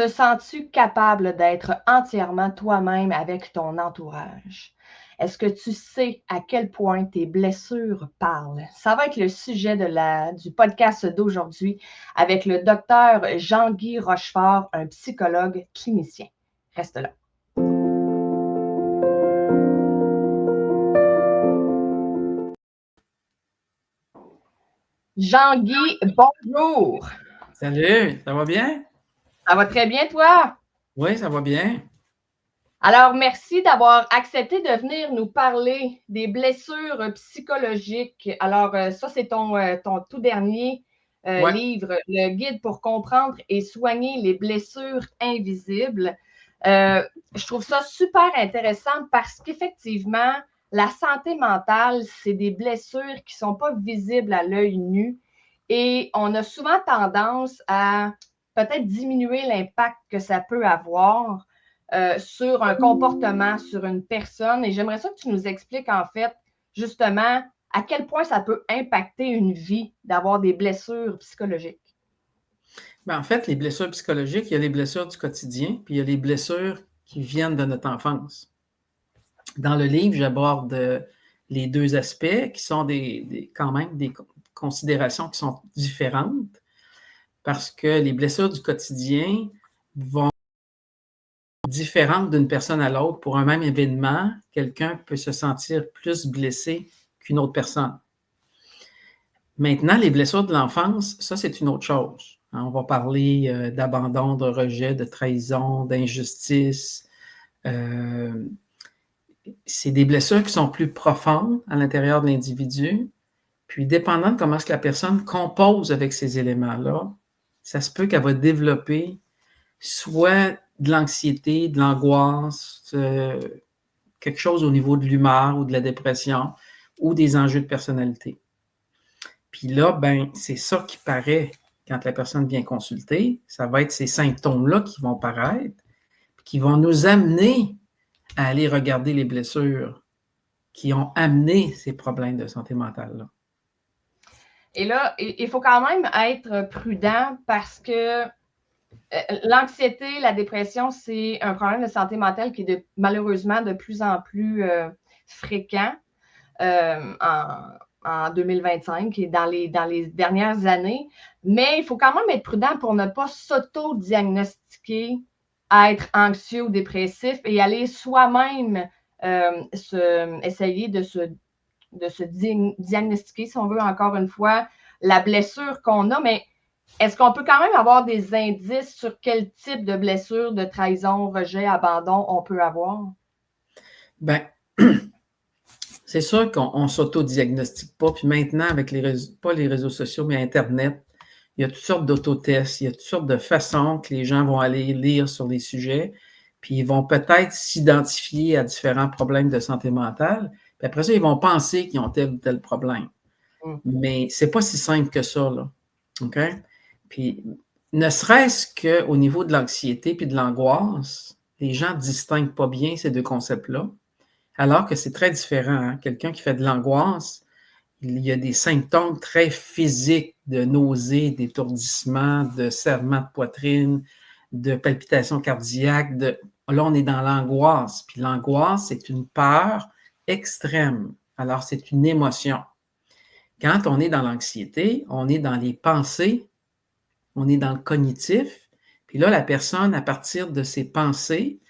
te sens-tu capable d'être entièrement toi-même avec ton entourage? Est-ce que tu sais à quel point tes blessures parlent? Ça va être le sujet du podcast d'aujourd'hui avec le docteur Jean-Guy Rochefort, un psychologue clinicien. Reste là. Jean-Guy, bonjour. Salut, ça va bien? Ça va très bien, toi? Oui, ça va bien. Alors, merci d'avoir accepté de venir nous parler des blessures psychologiques. Alors, ça, c'est ton tout dernier Ouais. livre, Le guide pour comprendre et soigner les blessures invisibles. Je trouve ça super intéressant parce qu'effectivement, la santé mentale, c'est des blessures qui ne sont pas visibles à l'œil nu et on a souvent tendance à peut-être diminuer l'impact que ça peut avoir sur un comportement, sur une personne. Et j'aimerais ça que tu nous expliques, en fait, justement, à quel point ça peut impacter une vie d'avoir des blessures psychologiques. En fait, les blessures psychologiques, il y a les blessures du quotidien, puis il y a les blessures qui viennent de notre enfance. Dans le livre, j'aborde les deux aspects qui sont quand même des considérations qui sont différentes parce que les blessures du quotidien vont être différentes d'une personne à l'autre. Pour un même événement, quelqu'un peut se sentir plus blessé qu'une autre personne. Maintenant, les blessures de l'enfance, ça, c'est une autre chose. On va parler d'abandon, de rejet, de trahison, d'injustice. C'est des blessures qui sont plus profondes à l'intérieur de l'individu. Puis, dépendant de comment est-ce que la personne compose avec ces éléments-là, ça se peut qu'elle va développer soit de l'anxiété, de l'angoisse, quelque chose au niveau de l'humeur ou de la dépression ou des enjeux de personnalité. Puis là, c'est ça qui paraît quand la personne vient consulter. Ça va être ces symptômes-là qui vont paraître, qui vont nous amener à aller regarder les blessures qui ont amené ces problèmes de santé mentale-là. Et là, il faut quand même être prudent parce que l'anxiété, la dépression, c'est un problème de santé mentale qui est malheureusement de plus en plus fréquent en 2025 et dans les dernières années. Mais il faut quand même être prudent pour ne pas s'auto-diagnostiquer à être anxieux ou dépressif et aller soi-même essayer de se diagnostiquer, si on veut, encore une fois, la blessure qu'on a. Mais est-ce qu'on peut quand même avoir des indices sur quel type de blessure, de trahison, rejet, abandon on peut avoir? C'est sûr qu'on ne s'auto-diagnostique pas. Puis maintenant, avec pas les réseaux sociaux, mais Internet, il y a toutes sortes d'autotests, il y a toutes sortes de façons que les gens vont aller lire sur les sujets, puis ils vont peut-être s'identifier à différents problèmes de santé mentale. Puis après ça, ils vont penser qu'ils ont tel ou tel problème. Mais c'est pas si simple que ça, là. OK? Puis, ne serait-ce qu'au niveau de l'anxiété puis de l'angoisse, les gens ne distinguent pas bien ces deux concepts-là, alors que c'est très différent. Hein? Quelqu'un qui fait de l'angoisse, il y a des symptômes très physiques de nausées, d'étourdissement, de serrement de poitrine, de palpitations cardiaques. Là, on est dans l'angoisse. Puis l'angoisse, c'est une peur extrême. Alors, c'est une émotion. Quand on est dans l'anxiété, on est dans les pensées, on est dans le cognitif. Puis là, la personne, à partir de ses pensées,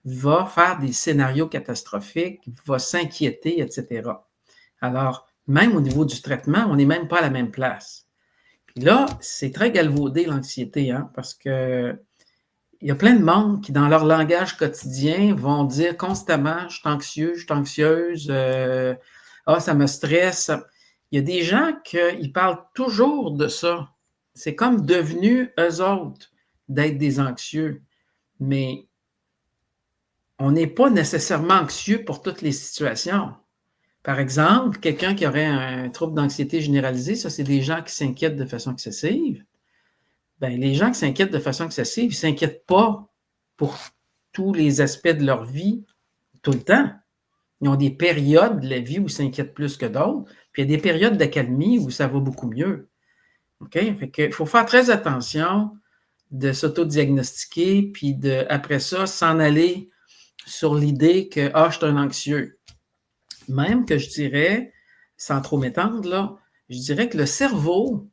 va faire des scénarios catastrophiques, va s'inquiéter, etc. Alors, même au niveau du traitement, on n'est même pas à la même place. Puis là, c'est très galvaudé l'anxiété, hein, parce que il y a plein de monde qui, dans leur langage quotidien, vont dire constamment « je suis anxieux, je suis anxieuse, ça me stresse ». Il y a des gens qui parlent toujours de ça. C'est comme devenu eux autres d'être des anxieux. Mais on n'est pas nécessairement anxieux pour toutes les situations. Par exemple, quelqu'un qui aurait un trouble d'anxiété généralisée, ça, c'est des gens qui s'inquiètent de façon excessive. Les gens qui s'inquiètent de façon excessive, ils ne s'inquiètent pas pour tous les aspects de leur vie tout le temps. Ils ont des périodes de la vie où ils s'inquiètent plus que d'autres, puis il y a des périodes d'accalmie où ça va beaucoup mieux. OK? Fait qu'il faut faire très attention de s'auto-diagnostiquer, puis après ça, s'en aller sur l'idée que « Ah, je suis un anxieux ». Même que je dirais, sans trop m'étendre, là, je dirais que le cerveau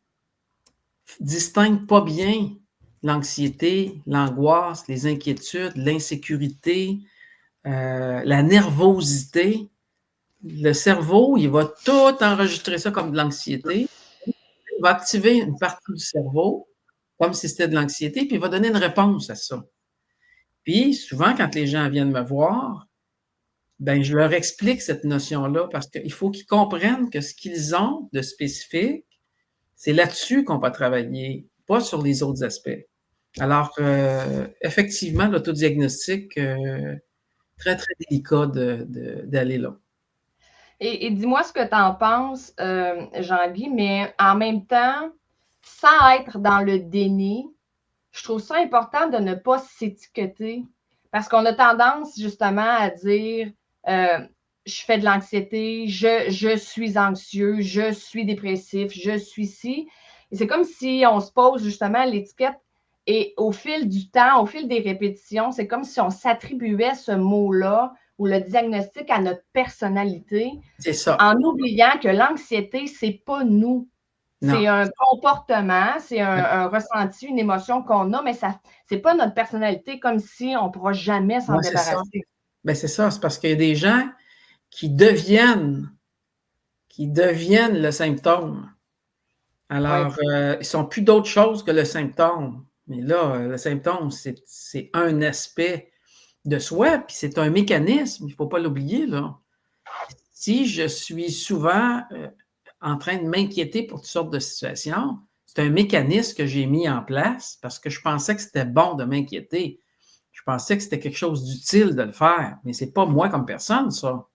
distingue pas bien l'anxiété, l'angoisse, les inquiétudes, l'insécurité, la nervosité. Le cerveau, il va tout enregistrer ça comme de l'anxiété. Il va activer une partie du cerveau comme si c'était de l'anxiété, puis il va donner une réponse à ça. Puis souvent, quand les gens viennent me voir, ben, je leur explique cette notion-là parce qu'il faut qu'ils comprennent que ce qu'ils ont de spécifique, c'est là-dessus qu'on va travailler, pas sur les autres aspects. Alors, effectivement, l'autodiagnostic, très, très délicat d'aller là. Et dis-moi ce que tu en penses, Jean-Guy, mais en même temps, sans être dans le déni, je trouve ça important de ne pas s'étiqueter parce qu'on a tendance justement à dire je fais de l'anxiété, je suis anxieux, je suis dépressif, je suis ci. Et c'est comme si on se pose justement l'étiquette et au fil du temps, au fil des répétitions, c'est comme si on s'attribuait ce mot-là ou le diagnostic à notre personnalité. C'est ça. En oubliant que l'anxiété, c'est pas nous. C'est un comportement, c'est un ressenti, une émotion qu'on a, mais c'est pas notre personnalité, comme si on ne pourra jamais s'en débarrasser. Ben, c'est ça, c'est parce qu'il y a des gens qui deviennent le symptôme. Alors, ils ne sont plus d'autre chose que le symptôme. Mais là, le symptôme, c'est un aspect de soi, puis c'est un mécanisme, il ne faut pas l'oublier, là. Si je suis souvent en train de m'inquiéter pour toutes sortes de situations, c'est un mécanisme que j'ai mis en place parce que je pensais que c'était bon de m'inquiéter. Je pensais que c'était quelque chose d'utile de le faire, mais ce n'est pas moi comme personne, ça.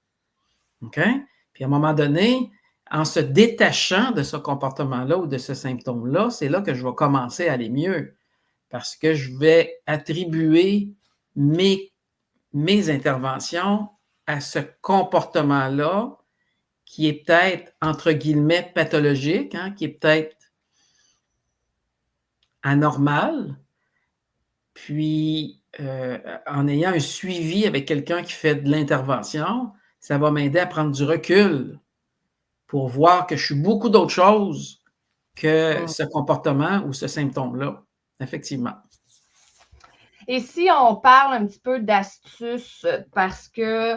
OK? Puis à un moment donné, en se détachant de ce comportement-là ou de ce symptôme-là, c'est là que je vais commencer à aller mieux parce que je vais attribuer mes interventions à ce comportement-là qui est peut-être, entre guillemets, pathologique, hein, qui est peut-être anormal. Puis, en ayant un suivi avec quelqu'un qui fait de l'intervention, ça va m'aider à prendre du recul pour voir que je suis beaucoup d'autres choses que ce comportement ou ce symptôme-là, effectivement. Et si on parle un petit peu d'astuces, parce que,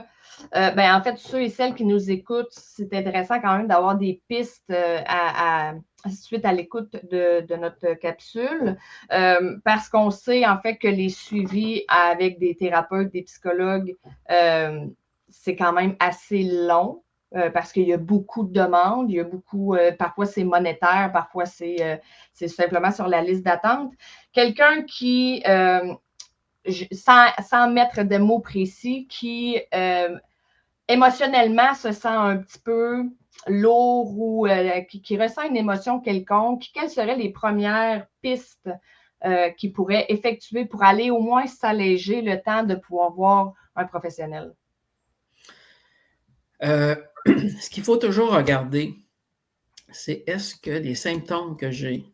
en fait, ceux et celles qui nous écoutent, c'est intéressant quand même d'avoir des pistes suite à l'écoute de notre capsule, parce qu'on sait en fait que les suivis avec des thérapeutes, des psychologues, c'est quand même assez long. Parce qu'il y a beaucoup de demandes, il y a beaucoup, parfois c'est monétaire, parfois c'est simplement sur la liste d'attente. Quelqu'un qui, sans mettre de mots précis, qui émotionnellement se sent un petit peu lourd ou qui ressent une émotion quelconque, quelles seraient les premières pistes qu'il pourrait effectuer pour aller au moins s'alléger le temps de pouvoir voir un professionnel? Ce qu'il faut toujours regarder, c'est est-ce que les symptômes que j'ai,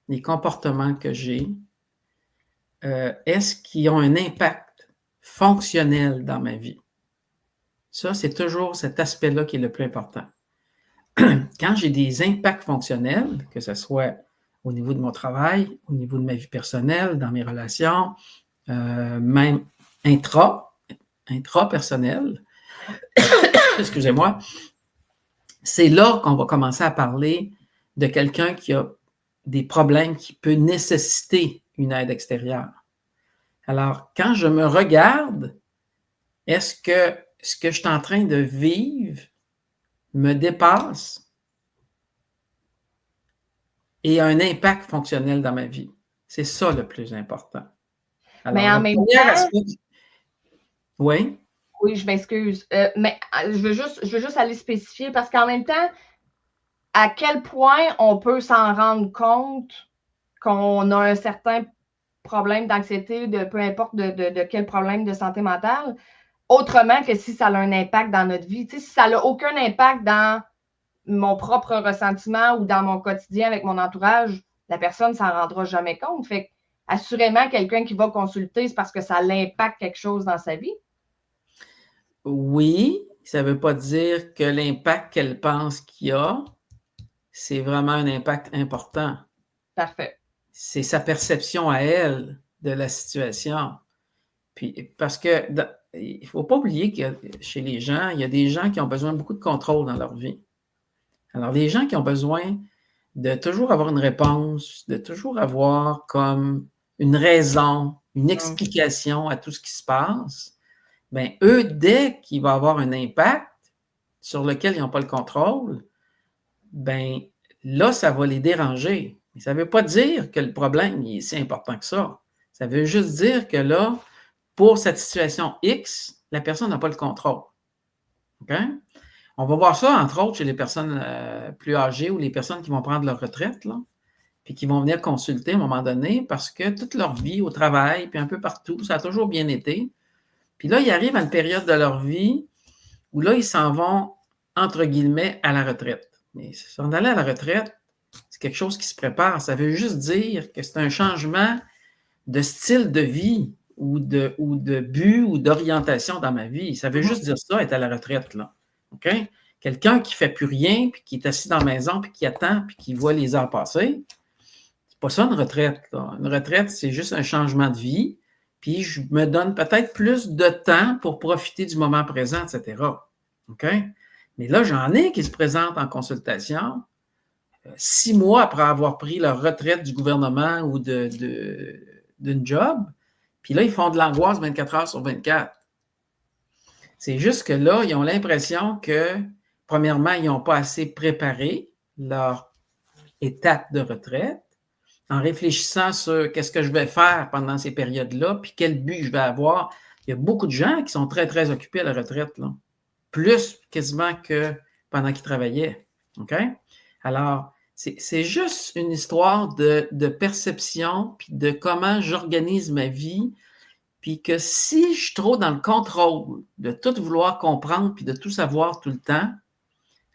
les comportements que j'ai, est-ce qu'ils ont un impact fonctionnel dans ma vie? Ça, c'est toujours cet aspect-là qui est le plus important. Quand j'ai des impacts fonctionnels, que ce soit au niveau de mon travail, au niveau de ma vie personnelle, dans mes relations, même intra-personnelles, excusez-moi, c'est là qu'on va commencer à parler de quelqu'un qui a des problèmes qui peut nécessiter une aide extérieure. Alors, quand je me regarde, est-ce que ce que je suis en train de vivre me dépasse et a un impact fonctionnel dans ma vie? C'est ça le plus important. Alors, mais en même temps... Oui? Oui, je m'excuse. Mais je veux juste aller spécifier parce qu'en même temps, à quel point on peut s'en rendre compte qu'on a un certain problème d'anxiété, de peu importe de quel problème de santé mentale, autrement que si ça a un impact dans notre vie. Tu sais, si ça n'a aucun impact dans mon propre ressentiment ou dans mon quotidien avec mon entourage, la personne ne s'en rendra jamais compte. Fait assurément, quelqu'un qui va consulter, c'est parce que ça l'impacte quelque chose dans sa vie. Oui, ça ne veut pas dire que l'impact qu'elle pense qu'il y a, c'est vraiment un impact important. Parfait. C'est sa perception à elle de la situation. Puis, parce que il ne faut pas oublier que chez les gens, il y a des gens qui ont besoin de beaucoup de contrôle dans leur vie. Alors, les gens qui ont besoin de toujours avoir une réponse, de toujours avoir comme une raison, une explication à tout ce qui se passe, bien, eux, dès qu'il va avoir un impact sur lequel ils n'ont pas le contrôle, bien, là, ça va les déranger. Mais ça ne veut pas dire que le problème est si important que ça. Ça veut juste dire que là, pour cette situation X, la personne n'a pas le contrôle. OK? On va voir ça, entre autres, chez les personnes plus âgées ou les personnes qui vont prendre leur retraite, là, puis qui vont venir consulter à un moment donné parce que toute leur vie au travail, puis un peu partout, ça a toujours bien été. Puis là, ils arrivent à une période de leur vie où là, ils s'en vont, entre guillemets, à la retraite. Mais s'en aller à la retraite, c'est quelque chose qui se prépare. Ça veut juste dire que c'est un changement de style de vie ou de but ou d'orientation dans ma vie. Ça veut juste dire ça, être à la retraite, là. OK? Quelqu'un qui ne fait plus rien, puis qui est assis dans la maison, puis qui attend, puis qui voit les heures passer, c'est pas ça une retraite, là. Une retraite, c'est juste un changement de vie, puis je me donne peut-être plus de temps pour profiter du moment présent, etc. OK? Mais là, j'en ai qui se présentent en consultation 6 mois après avoir pris leur retraite du gouvernement ou d'une job, puis là, ils font de l'angoisse 24 heures sur 24. C'est juste que là, ils ont l'impression que, premièrement, ils n'ont pas assez préparé leur étape de retraite en réfléchissant sur qu'est-ce que je vais faire pendant ces périodes-là, puis quel but je vais avoir. Il y a beaucoup de gens qui sont très, très occupés à la retraite, là. Plus quasiment que pendant qu'ils travaillaient. OK? Alors, c'est juste une histoire de perception, puis de comment j'organise ma vie, puis que si je suis trop dans le contrôle de tout vouloir comprendre, puis de tout savoir tout le temps,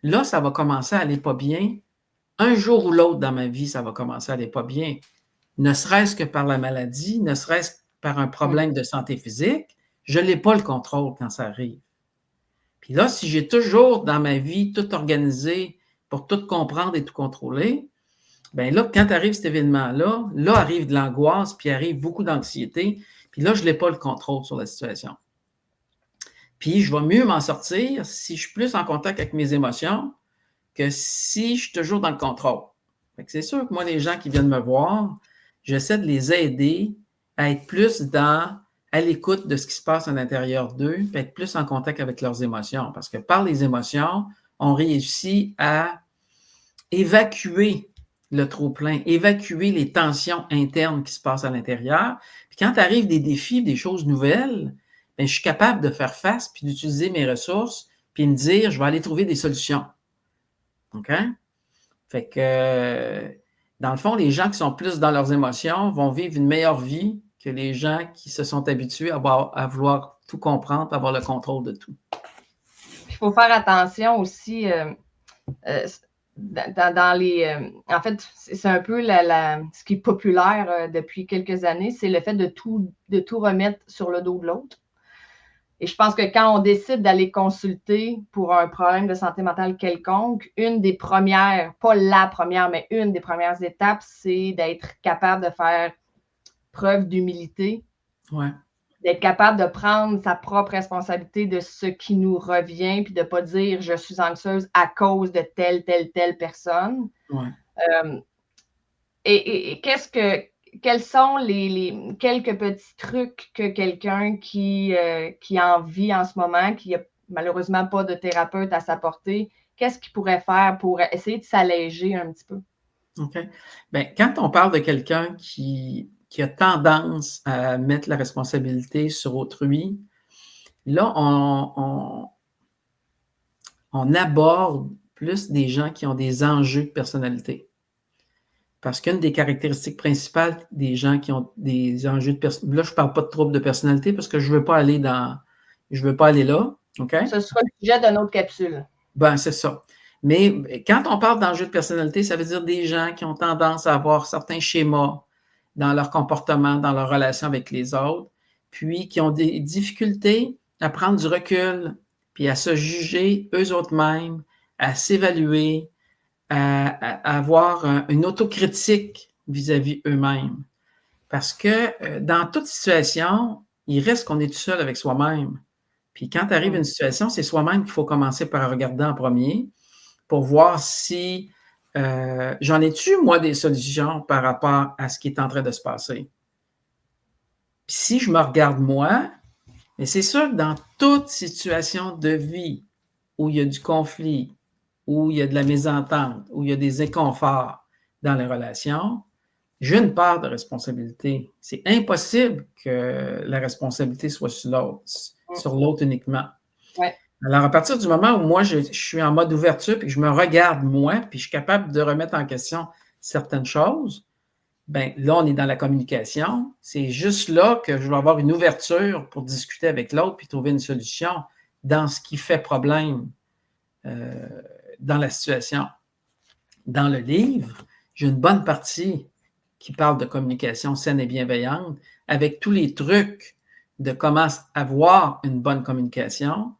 là, ça va commencer à aller pas bien. Un jour ou l'autre dans ma vie, ça va commencer à aller pas bien. Ne serait-ce que par la maladie, ne serait-ce que par un problème de santé physique, je n'ai pas le contrôle quand ça arrive. Puis là, si j'ai toujours dans ma vie tout organisé pour tout comprendre et tout contrôler, bien là, quand arrive cet événement-là, là arrive de l'angoisse, puis arrive beaucoup d'anxiété, puis là, je n'ai pas le contrôle sur la situation. Puis je vais mieux m'en sortir si je suis plus en contact avec mes émotions que si je suis toujours dans le contrôle. Fait que c'est sûr que moi, les gens qui viennent me voir, j'essaie de les aider à être plus à l'écoute de ce qui se passe à l'intérieur d'eux, puis être plus en contact avec leurs émotions. Parce que par les émotions, on réussit à évacuer le trop-plein, évacuer les tensions internes qui se passent à l'intérieur. Puis quand arrivent des défis, des choses nouvelles, bien, je suis capable de faire face, puis d'utiliser mes ressources, puis me dire, je vais aller trouver des solutions. OK? Fait que, dans le fond, les gens qui sont plus dans leurs émotions vont vivre une meilleure vie que les gens qui se sont habitués à vouloir tout comprendre, à avoir le contrôle de tout. Il faut faire attention aussi dans les... en fait, c'est un peu ce qui est populaire depuis quelques années, c'est le fait de tout remettre sur le dos de l'autre. Et je pense que quand on décide d'aller consulter pour un problème de santé mentale quelconque, une des premières, pas la première, mais une des premières étapes, c'est d'être capable de faire preuve d'humilité. Ouais. D'être capable de prendre sa propre responsabilité de ce qui nous revient, puis de ne pas dire « je suis anxieuse à cause de telle personne Ouais. ». Et quels sont les quelques petits trucs que quelqu'un qui en vit en ce moment, qui n'a malheureusement pas de thérapeute à sa portée, qu'est-ce qu'il pourrait faire pour essayer de s'alléger un petit peu? OK. Bien, quand on parle de quelqu'un qui a tendance à mettre la responsabilité sur autrui, là, on aborde plus des gens qui ont des enjeux de personnalité. Parce qu'une des caractéristiques principales des gens qui ont des enjeux de personnalité, là, je ne parle pas de troubles de personnalité parce que je ne veux pas aller là. OK? Ce sera le sujet d'une autre capsule. Ben, c'est ça. Mais quand on parle d'enjeux de personnalité, ça veut dire des gens qui ont tendance à avoir certains schémas, dans leur comportement, dans leur relation avec les autres, puis qui ont des difficultés à prendre du recul, puis à se juger eux-mêmes, à s'évaluer, à avoir une autocritique vis-à-vis eux-mêmes. Parce que dans toute situation, il reste qu'on est tout seul avec soi-même. Puis quand arrive une situation, c'est soi-même qu'il faut commencer par regarder en premier pour voir si j'en ai-tu, moi, des solutions par rapport à ce qui est en train de se passer. Puis si je me regarde moi, mais c'est sûr que dans toute situation de vie où il y a du conflit, où il y a de la mésentente, où il y a des inconforts dans les relations, j'ai une part de responsabilité. C'est impossible que la responsabilité soit sur l'autre uniquement. Ouais. Alors, à partir du moment où moi, je suis en mode ouverture et que je me regarde moi, puis je suis capable de remettre en question certaines choses, bien là, on est dans la communication. C'est juste là que je vais avoir une ouverture pour discuter avec l'autre puis trouver une solution dans ce qui fait problème dans la situation. Dans le livre, j'ai une bonne partie qui parle de communication saine et bienveillante avec tous les trucs de comment avoir une bonne communication,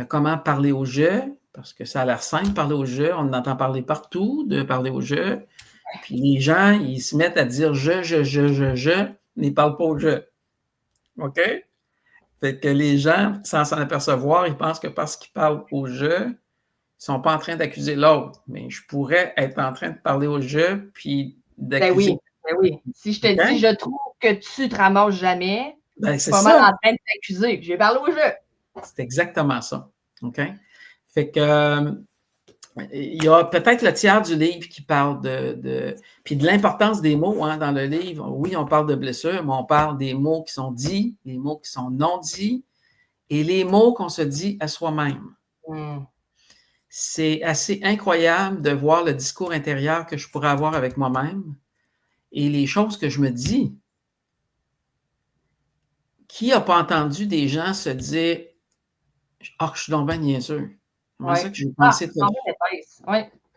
comment parler au jeu, parce que ça a l'air simple, parler au jeu. On entend parler partout de parler au jeu. Puis les gens, ils se mettent à dire je, mais ils ne parlent pas au jeu. OK? Fait que les gens, sans s'en apercevoir, ils pensent que parce qu'ils parlent au jeu, ils ne sont pas en train d'accuser l'autre. Mais je pourrais être en train de parler au jeu, puis d'accuser. Ben oui. Si je te dis, je trouve que tu te ramasses jamais, ben, je suis pas mal en train de t'accuser. J'ai parlé au jeu. C'est exactement ça. OK? Fait que il y a peut-être le tiers du livre qui parle puis de l'importance des mots dans le livre. Oui, on parle de blessures, mais on parle des mots qui sont dits, les mots qui sont non dits et les mots qu'on se dit à soi-même. C'est assez incroyable de voir le discours intérieur que je pourrais avoir avec moi-même et les choses que je me dis. Qui n'a pas entendu des gens se dire « Ah, je suis donc bien niaiseux. » C'est ça que j'ai pensé.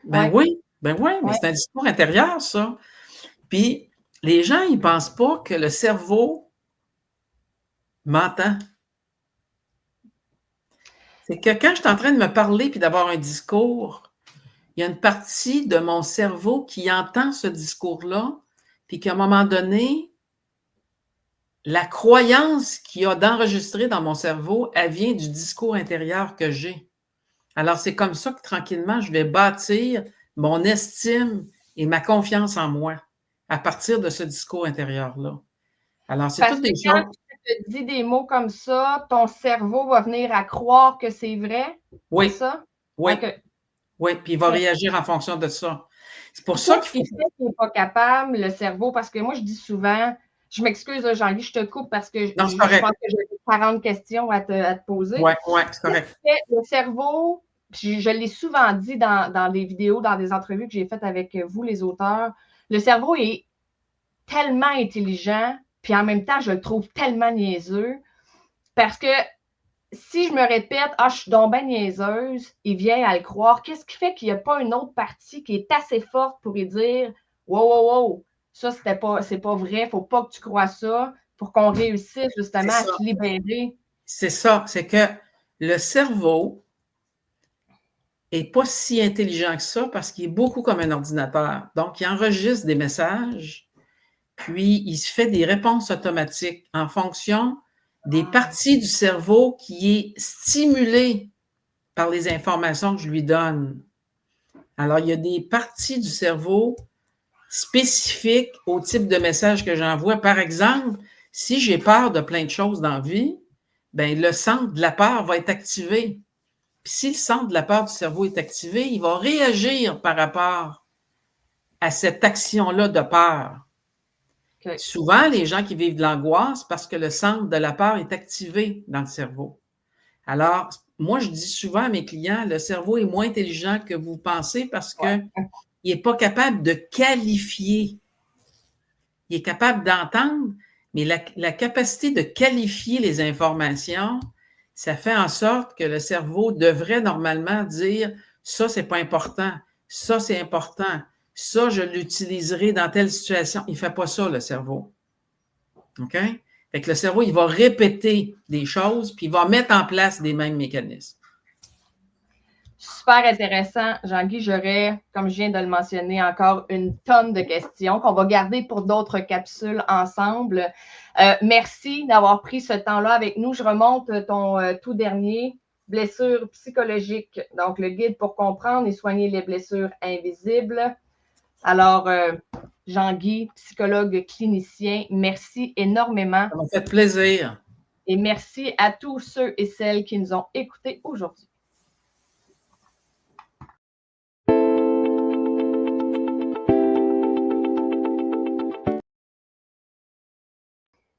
Ben oui, mais c'est un discours intérieur, ça. Puis, les gens, ils ne pensent pas que le cerveau m'entend. C'est que quand je suis en train de me parler puis d'avoir un discours, il y a une partie de mon cerveau qui entend ce discours-là, puis qu'à un moment donné, la croyance qu'il y a d'enregistrer dans mon cerveau, elle vient du discours intérieur que j'ai. Alors, c'est comme ça que tranquillement, je vais bâtir mon estime et ma confiance en moi à partir de ce discours intérieur-là. Alors, c'est toutes des choses. Quand tu te dis des mots comme ça, ton cerveau va venir à croire que c'est vrai? Oui. C'est ça? Oui. Okay. Oui, puis il va réagir en fonction de ça. C'est pour ça qu'il fait qu'il n'est pas capable, le cerveau, parce que moi, je dis souvent, je m'excuse, Jean-Guy, je te coupe parce que je pense que j'ai 40 questions à te poser. Oui, c'est correct. Le cerveau, puis je l'ai souvent dit dans des vidéos, dans des entrevues que j'ai faites avec vous, les auteurs, le cerveau est tellement intelligent, puis en même temps, je le trouve tellement niaiseux, parce que si je me répète « Ah, je suis donc bien niaiseuse », il vient à le croire. Qu'est-ce qui fait qu'il n'y a pas une autre partie qui est assez forte pour lui dire « Wow, ça, c'est pas vrai, il ne faut pas que tu crois ça », pour qu'on réussisse justement à se libérer. C'est ça, c'est que le cerveau n'est pas si intelligent que ça parce qu'il est beaucoup comme un ordinateur. Donc, il enregistre des messages, puis il se fait des réponses automatiques en fonction des parties du cerveau qui est stimulée par les informations que je lui donne. Alors, il y a des parties du cerveau spécifiques au type de message que j'envoie. Par exemple, si j'ai peur de plein de choses dans la vie, bien, le centre de la peur va être activé. Puis si le centre de la peur du cerveau est activé, il va réagir par rapport à cette action-là de peur. Okay. Souvent, les gens qui vivent de l'angoisse, parce que le centre de la peur est activé dans le cerveau. Alors, moi, je dis souvent à mes clients, le cerveau est moins intelligent que vous pensez parce qu'il n'est pas capable de qualifier. Il est capable d'entendre, mais la capacité de qualifier les informations, ça fait en sorte que le cerveau devrait normalement dire « ça, c'est pas important, ça, c'est important, Ça, je l'utiliserai dans telle situation. Il ne fait pas ça, le cerveau. OK? Fait que le cerveau, il va répéter des choses, puis il va mettre en place des mêmes mécanismes. Super intéressant. Jean-Guy, j'aurais, comme je viens de le mentionner, encore une tonne de questions qu'on va garder pour d'autres capsules ensemble. Merci d'avoir pris ce temps-là avec nous. Je remonte ton tout dernier, blessures psychologiques. Donc, le guide pour comprendre et soigner les blessures invisibles. Alors, Jean-Guy, psychologue clinicien, merci énormément. Ça m'a fait plaisir. Et merci à tous ceux et celles qui nous ont écoutés aujourd'hui.